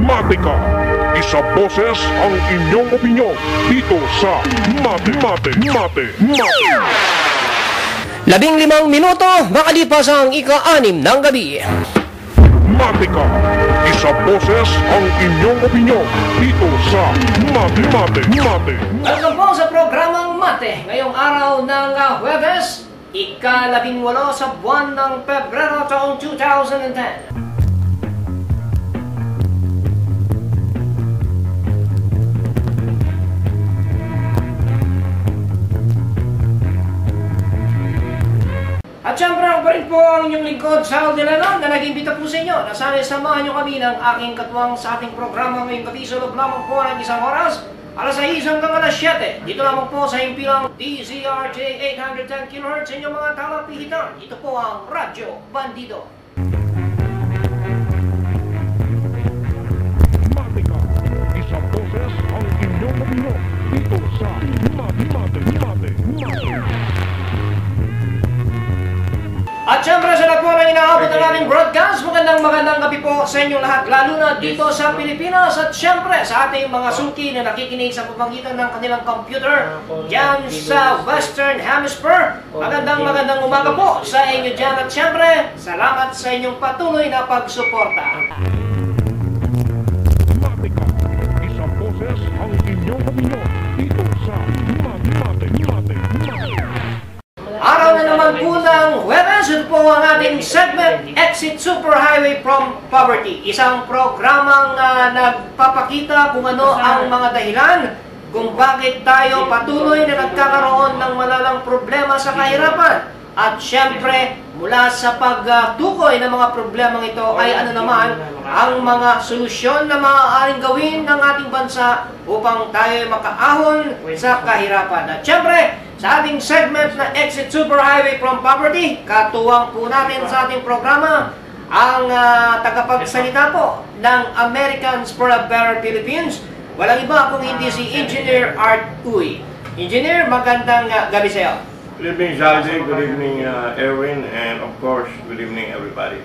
Mate ka! Isa boses ang inyong opinyon dito sa Mate. 15 minuto, makalipas ang ika-6 ng gabi. Mate ka! Isa boses ang inyong opinyon dito sa Mate. Welcome po sa programang Mate. Ngayong araw ng Huwebes, ika-18 sa buwan ng Pebrero taong 2010. At syempre ako pa rin po ang inyong lingkod, Sal De Leon, na nag-imbita po sa inyo na sana samahan nyo kami ng aking katuwang sa ating programa ngayong gabi sa loob lamang po ng isang oras, alas 6 hanggang alas 7. Dito lamang po sa himpilang DZRJ 810 kHz sa inyong mga talapihitan. Ito po ang Radyo Bandido. Mate ka! Isa boses ang inyong opinyon dito sa Mate. At syempre sa lahat po ng inaabot ng aming broadcast, magandang gabi po sa inyong lahat, lalo na dito sa Pilipinas at syempre sa ating mga suki na nakikinig sa pamamagitan ng kanilang computer dyan sa Western Hemisphere. Magandang umaga po sa inyo dyan at syempre, salamat sa inyong patuloy na pagsuporta. Mate ka! Isa boses ang inyong opinyon dito sa Mate. Araw na naman po ng Huwebes, ito po ang ating segment, Exit Superhighway from Poverty. Isang programang nagpapakita kung ano ang mga dahilan kung bakit tayo patuloy na nagkakaroon ng malalang problema sa kahirapan. At syempre, mula sa pagtukoy ng mga problemang ito ay ano naman ang mga solusyon na maaaring gawin ng ating bansa upang tayo makaahon sa kahirapan. At syempre, sa ating segment na Exit Superhighway from Poverty, katuwang po natin sa ating programa ang tagapagsalita po ng Americans for a Better Philippines. Walang iba kung hindi si Engineer Art Uy. Engineer, magandang gabi sa iyo. Good evening, Zaldi. Good evening, Erwin. And of course, good evening, everybody.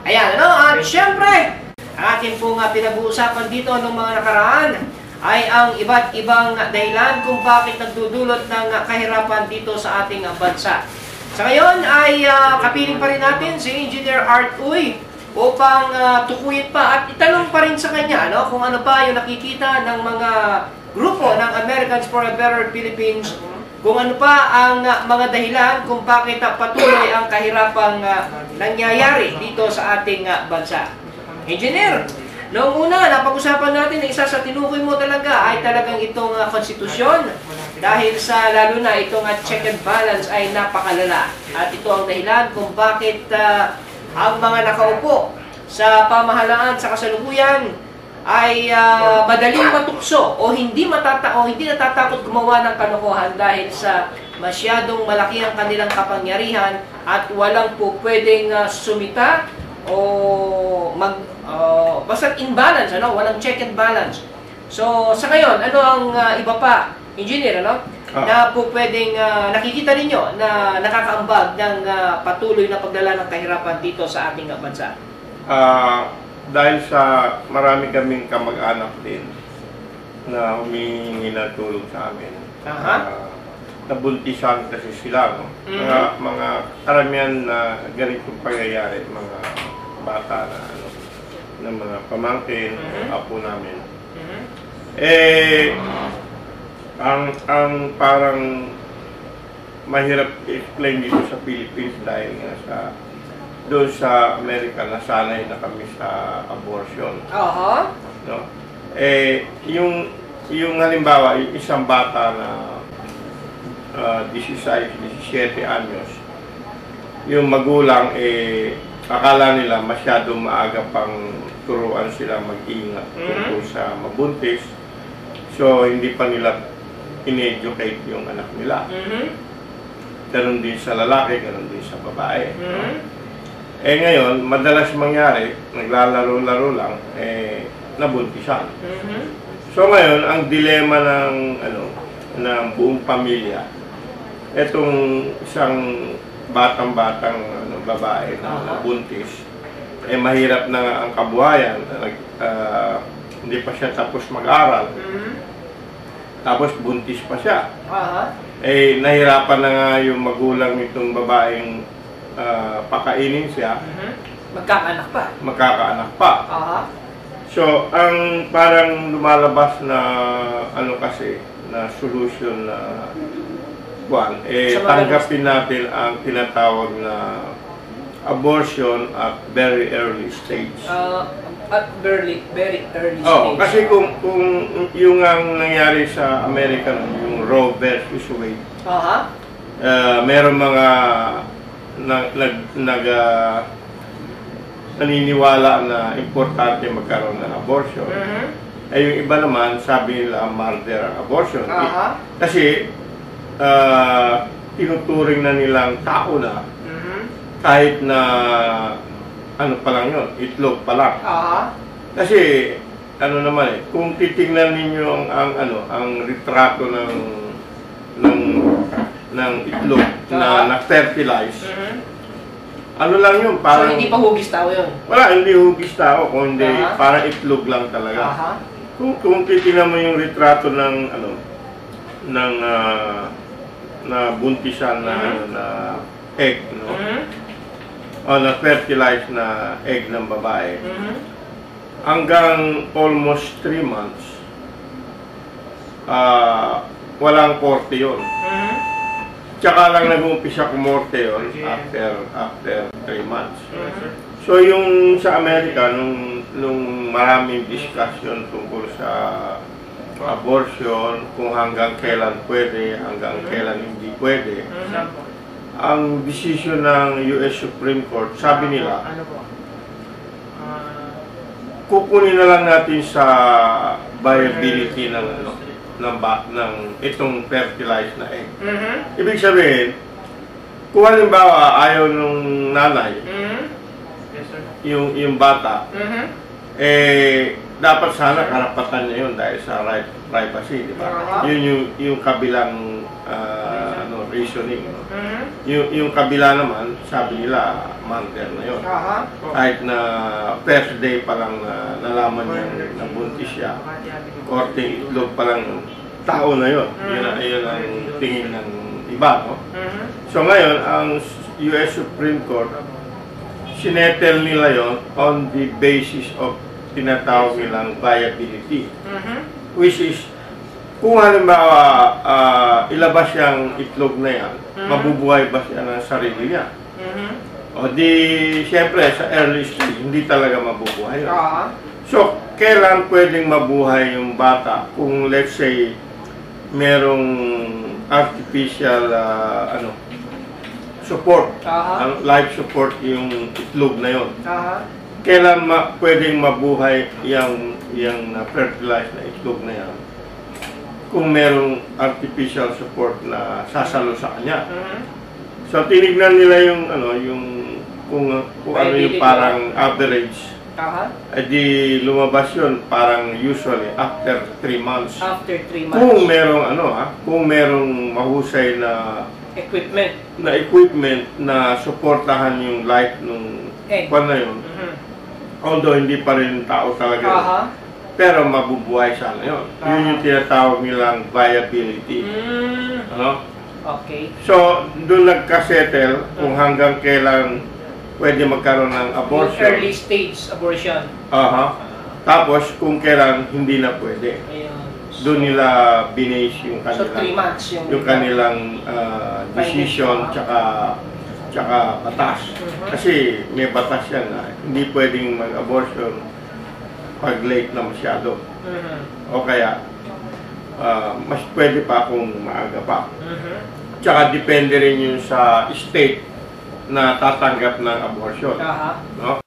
Ayan, ano? At syempre, ang ating pong pinag-uusapan dito ng mga nakaraan ay ang iba't ibang dahilan kung bakit nagdudulot ng kahirapan dito sa ating bansa. Sa ngayon ay kapiling pa rin natin si Engineer Art Uy upang tukuyin pa at itanong pa rin sa kanya kung ano pa yung nakikita ng mga grupo ng Americans for a Better Philippines, kung ano pa ang mga dahilan kung bakit patuloy ang kahirapang nangyayari dito sa ating bansa. Engineer, noong una, napag-usapan natin na isa sa tinukoy mo talaga ay talagang itong konstitusyon dahil sa lalo na itong check and balance ay napakalala. At ito ang dahilan kung bakit ang mga nakaupo sa pamahalaan sa kasalukuyan ay madaling matukso o hindi natatakot gumawa ng kalokohan dahil sa masyadong malaki ang kanilang kapangyarihan at walang po pwedeng sumita o basta imbalance, walang check and balance. So, sa ngayon, ano ang iba pa, Engineer, na po pwedeng nakikita ninyo na nakakaambag ng patuloy na pagdala ng kahirapan dito sa ating bansa? Dahil sa marami kaming kamag-anak din na humihingi ng tulong sa amin. Nabuntisan kasi sila, mga karamihan na ganitong pangyayari, mga bata na mga pamangkin, apo namin. Ang parang mahirap i-explain dito sa Philippines dahil nga doon sa Amerika nasanay na kami sa abortion. No? Yung halimbawa, yung isang bata na 16, 17 anyos, yung magulang akala nila masyadong maaga pang turuan sila mag-ingat tungkol sa mabuntis. So, hindi pa nila in-educate yung anak nila. Ganon din sa lalaki, ganon din sa babae. Ngayon, madalas mangyari, naglalaro-laro lang, nabuntisan. So ngayon, ang dilema ng buong pamilya, etong isang batang-batang babae na buntis, mahirap na ang kabuhayan, hindi pa siya tapos mag-aral. Mhm. Tapos buntis pa siya. Aha. Eh, nahirapan na nga yung magulang nitong babaeng pakainin siya, Mhm. Magkakaanak pa. magkakaanak pa. Aha. So, ang parang lumalabas na ano kasi, na solution na buwan, eh, Sa mga tanggapin natin ang tinatawag na abortion at very early stage. At very early Oh, stage. kasi kung yung ang nangyari sa Amerika, yung Roe versus Wade, Aha. meron mga naniniwala na importante magkaroon ng abortion. Mhm. Eh, yung iba naman, sabi nila, murder ang abortion. Aha. Kasi, tinuturing na nilang tao na, Mhm. kahit na, ano pa lang yun, itlog pa lang. Aha. Kasi, ano naman eh, kung titingnan ninyo ang retrato ng itlog na na-fertilize, Mhm. ano lang yun, So, parang, hindi pa hugis tao yun. wala, hindi hugis tao, kundi Aha. parang itlog lang talaga. Aha. Kung titingnan mo yung retrato ng ng na buntisan na na egg, no? Mhm. O na fertilized na egg ng babae, Mhm. hanggang almost 3 months, walang korte yun. Mhm. Tsaka lang nag-uumpisa kumorte yun Okay. after 3 months. Mhm. So yung sa Amerika, nung maraming discussion tungkol sa abortion, kung hanggang kailan pwede, hanggang kailan hindi pwede, Mhm. ang decision ng US Supreme Court, sabi nila, Ano po? kukunin na lang natin sa viability ng itong fertilized na egg. Mhm. Ibig sabihin, kung halimbawa ayaw nung nanay, Mhm. Yes, sir. yung bata, Mhm. eh, dapat sana karapatan niya yun dahil sa privacy, di ba? Aha. Yun yung kabilang reasoning. No? Mhm. Yung kabila naman, sabi nila, murder na yun. Aha. Kahit na first day pa lang na nalaman niya na buntis siya, korte itlog pa lang yun, tao na yun. Yun ang tingin ng iba, no? Mhm. So ngayon, ang US Supreme Court, sinettle nila yon on the basis of tinatawag nilang viability. Mhm. Which is, kung halimbawa ilabas yung itlog na yan, mabubuhay ba siya ng sarili niya? Mhm. O di, siyempre, sa early stage, hindi talaga mabubuhay yun. Aha. So, kailan pwedeng mabuhay yung bata kung let's say merong artificial support, Aha. life support yung itlog na yon. Aha. Kailan pwedeng mabuhay yung fertilized na itlog na yan kung merong artificial support na sasalo sa kanya. Mhm. So, tinignan nila yung kung ano yung parang average. Aha. Di lumabas yun parang usually after 3 months. After 3 months. Kung merong mahusay na Equipment. na suportahan yung life nung Egg. kwan na yun. Mhm. Although hindi pa rin tao talaga yun. Aha. Pero mabubuhay sana yun. Yun yung tinatawag nilang viability. Mm. Ano? Okay. So, doon nagkasettle kung hanggang kailan pwede magkaroon ng abortion. Early stage abortion. Aha. Tapos kung kailan hindi na pwede. Ayun. Doon nila binase yung So, 3 kanilang months yung kanilang decision tsaka batas. Kasi may batas yan na hindi pwedeng mag-abortion pag late na masyado. Mhm. O kaya mas pwede pa kung maaga pa. Mhm. Tsaka depende rin yun sa state na tatanggap ng abortion. Aha. No?